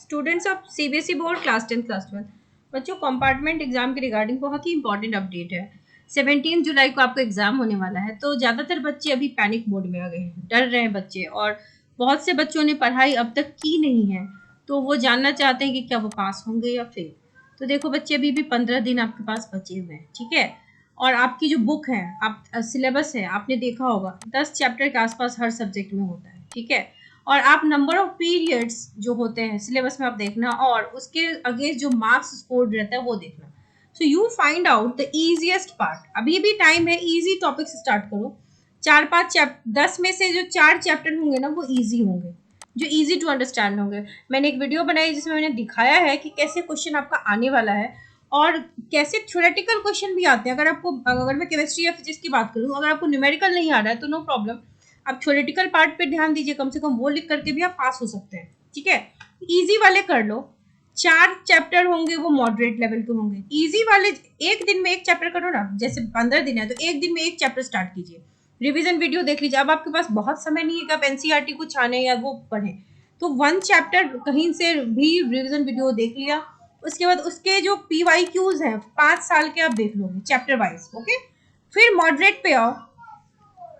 Students of CBSE board class 10 class 12 बच्चों, compartment exam के regarding बहुत ही इंपॉर्टेंट अपडेट है। 17 जुलाई को आपका एग्जाम होने वाला है, तो ज़्यादातर बच्चे अभी पैनिक मोड में आ गए हैं, डर रहे हैं बच्चे, और बहुत से बच्चों ने पढ़ाई अब तक की नहीं है, तो वो जानना चाहते हैं कि क्या वो पास होंगे या फेल। तो देखो बच्चे, अभी भी 15 दिन आपके पास बचे हुए हैं, ठीक है। और आपकी जो बुक है, आप सिलेबस है, आपने देखा होगा 10 चैप्टर के आसपास हर सब्जेक्ट में होता है, ठीक है। और आप नंबर ऑफ पीरियड्स जो होते हैं सिलेबस में आप देखना, और उसके अगेंस्ट जो मार्क्स स्कोर रहता है वो देखना। So you find out the easiest part. अभी भी टाइम है, इजी टॉपिक से स्टार्ट करो। 4-5 चैप्टर, 10 में से जो 4 चैप्टर होंगे ना वो इजी होंगे, जो इजी टू अंडरस्टैंड होंगे। मैंने एक वीडियो बनाई जिसमें मैंने दिखाया है कि कैसे क्वेश्चन आपका आने वाला है, और कैसे थ्योरेटिकल क्वेश्चन भी आते हैं। अगर मैं केमिस्ट्री या फिजिक्स की बात करूँ, अगर आपको न्यूमेरिकल नहीं आ रहा है तो नो प्रॉब्लम, आप थ्योरेटिकल पार्ट पे ध्यान दीजिए, कम से कम वो लिख करके भी आप पास हो सकते हैं, ठीक है। इजी वाले कर लो, 4 चैप्टर होंगे वो मॉडरेट लेवल के होंगे। इजी वाले एक दिन में एक चैप्टर करो ना, जैसे 15 दिन है तो एक दिन में एक चैप्टर स्टार्ट कीजिए। रिवीजन वीडियो देख लीजिए। अब आपके पास बहुत समय नहीं है कि आप एनसीईआरटी को छाने या वो पढ़ें, तो 1 चैप्टर कहीं से भी रिवीजन वीडियो देख लिया, उसके बाद उसके जो पीवाईक्यूज हैं 5 साल के आप देख लोगे चैप्टर वाइज, ओके। फिर मॉडरेट पे आओ,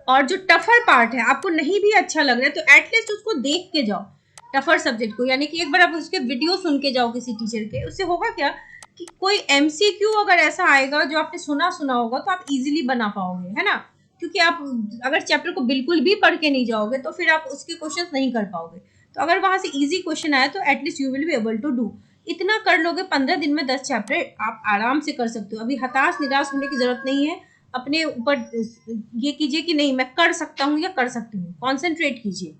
और जो टफर पार्ट है आपको नहीं भी अच्छा लग रहा है तो एटलीस्ट उसको देख के जाओ, टफर सब्जेक्ट को, यानी कि एक बार आप उसके वीडियो सुन के जाओ किसी टीचर के। उससे होगा क्या कि कोई एमसीक्यू अगर ऐसा आएगा जो आपने सुना होगा तो आप इजीली बना पाओगे, है ना। क्योंकि आप अगर चैप्टर को बिल्कुल भी पढ़ के नहीं जाओगे तो फिर आप उसके क्वेश्चंस नहीं कर पाओगे। तो अगर वहां से इजी क्वेश्चन आया तो at least you will be able to do. इतना कर लोगे 15 दिन में 10 चैप्टर आप आराम से कर सकते हो। अभी हताश निराश होने की जरूरत नहीं है। अपने ऊपर ये कीजिए कि नहीं, मैं कर सकता हूँ या कर सकती हूँ, कॉन्सेंट्रेट कीजिए।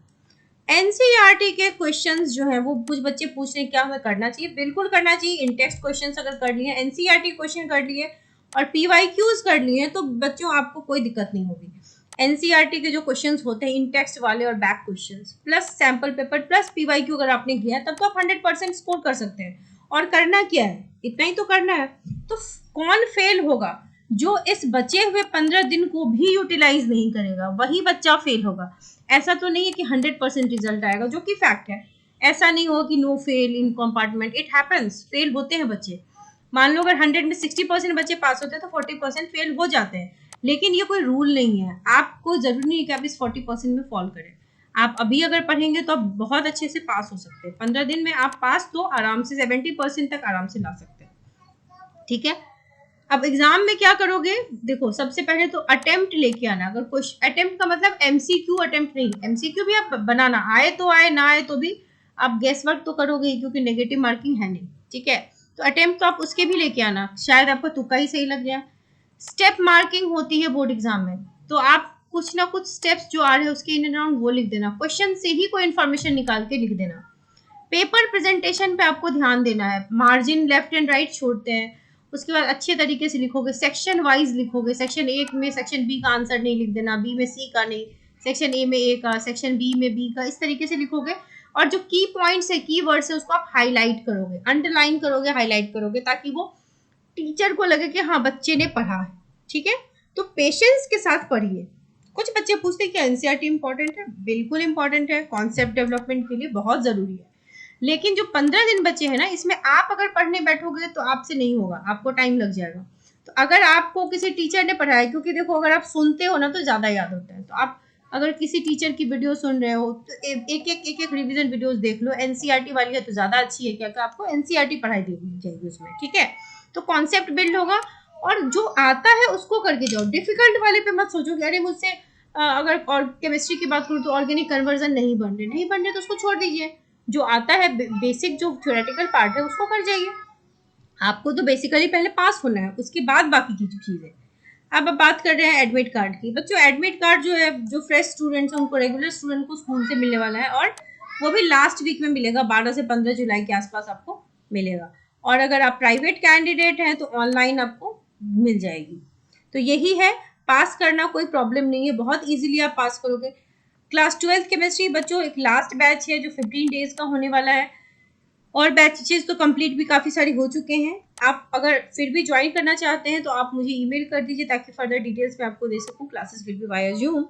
एनसीईआरटी के क्वेश्चंस जो हैं वो कुछ बच्चे पूछ रहे हैं क्या हमें करना चाहिए। बिल्कुल करना चाहिए। इन टेक्स्ट क्वेश्चंस अगर कर लिए, एनसीईआरटी क्वेश्चन कर लिए और पीवाईक्यूज कर लिए तो बच्चों आपको कोई दिक्कत नहीं होगी। एनसीईआरटी के जो क्वेश्चंस होते हैं इन टेक्स्ट वाले और back questions plus sample paper plus PYQ अगर आपने किया तब तो आप 100% स्कोर कर सकते हैं। और करना क्या है, इतना ही तो करना है। तो कौन फेल होगा? जो इस बचे हुए 15 दिन को भी यूटिलाइज नहीं करेगा वही बच्चा फेल होगा। ऐसा तो नहीं है कि 100% रिजल्ट आएगा, जो कि फैक्ट है। ऐसा नहीं हो कि no fail in compartment, it happens, fail होते हैं बच्चे। मान लो अगर 100 में 60% बच्चे पास होते हैं तो 40% फेल हो जाते हैं, लेकिन ये कोई रूल नहीं है। आपको जरूरी नहीं है कि आप इस 40% में फॉल करें। आप अभी अगर पढ़ेंगे तो आप बहुत अच्छे से पास हो सकते हैं। 15 दिन में आप पास तो आराम से 70% तक आराम से ला सकते हैं, ठीक है। अब एग्जाम में क्या करोगे, देखो सबसे पहले तो अटेम्प्ट लेके आना। अगर क्वेश्चन अटेम्प्ट का मतलब एमसीक्यू अटेम्प्ट नहीं, एमसीक्यू भी आप बनाना, आए तो आए ना आए तो भी आप गेस वर्क तो करोगे क्योंकि नेगेटिव मार्किंग है नहीं, ठीक है। तो अटेम्प्ट तो आप उसके भी लेके आना, शायद आपका तुक्का ही सही लग जाए। स्टेप मार्किंग होती है बोर्ड एग्जाम में, तो आप कुछ ना कुछ स्टेप्स जो आ रहे हैं उसके इन एंड आउट वो लिख देना, क्वेश्चन से ही कोई इन्फॉर्मेशन निकाल के लिख देना। पेपर प्रेजेंटेशन पे आपको ध्यान देना है, मार्जिन लेफ्ट एंड राइट छोड़ते हैं। उसके बाद अच्छे तरीके से लिखोगे, सेक्शन वाइज लिखोगे। सेक्शन ए में सेक्शन बी का आंसर नहीं लिख देना, बी में सी का नहीं, सेक्शन ए में ए का, सेक्शन बी में बी का, इस तरीके से लिखोगे। और जो की पॉइंट्स है, की वर्ड्स है, उसको आप हाईलाइट करोगे, अंडरलाइन करोगे, हाईलाइट करोगे, ताकि वो टीचर को लगे कि हाँ बच्चे ने पढ़ा है, ठीक है। तो पेशेंस के साथ पढ़िए। कुछ बच्चे पूछते हैं कि एनसीईआरटी इंपॉर्टेंट है, बिल्कुल इंपॉर्टेंट है, कॉन्सेप्ट डेवलपमेंट के लिए बहुत जरूरी है। लेकिन जो 15 दिन बचे हैं ना, इसमें आप अगर पढ़ने बैठोगे तो आपसे नहीं होगा, आपको टाइम लग जाएगा। तो अगर आपको किसी टीचर ने पढ़ाया, क्योंकि देखो अगर आप सुनते हो ना तो ज्यादा याद होता है, तो आप अगर किसी टीचर की वीडियो सुन रहे हो तो एक रिवीजन वीडियोस देख लो। एनसीईआरटी वाली है तो ज्यादा अच्छी है, क्या आपको एनसीईआरटी पढ़ाई देनी चाहिए उसमें, ठीक है। तो कॉन्सेप्ट बिल्ड होगा, और जो आता है उसको करके जाओ। डिफिकल्ट वाले पे मत सोचो कि अरे मुझसे अगर और केमिस्ट्री की बात करूँ तो ऑर्गेनिक कन्वर्जन नहीं बन रहे तो उसको छोड़ दीजिए। जो आता है बेसिक जो थ्योरेटिकल पार्ट है उसको कर जाइए। आपको तो बेसिकली पहले पास होना है, उसके बाद बाकी की चीजें। अब बात कर रहे हैं एडमिट कार्ड की। बच्चों एडमिट कार्ड जो है, जो फ्रेश स्टूडेंट्स हैं उनको, रेगुलर स्टूडेंट को स्कूल से मिलने वाला है, और वो भी लास्ट वीक में मिलेगा, 12 से 15 जुलाई के आसपास आपको मिलेगा। और अगर आप प्राइवेट कैंडिडेट हैं तो ऑनलाइन आपको मिल जाएगी। तो यही है, पास करना कोई प्रॉब्लम नहीं है, बहुत ईजिली आप पास करोगे। क्लास 12 केमिस्ट्री बच्चों एक लास्ट बैच है जो 15 डेज का होने वाला है, और बैचेस तो कंप्लीट भी काफ़ी सारी हो चुके हैं। आप अगर फिर भी ज्वाइन करना चाहते हैं तो आप मुझे ईमेल कर दीजिए ताकि फर्दर डिटेल्स मैं आपको दे सकूं। Classes will be via zoom.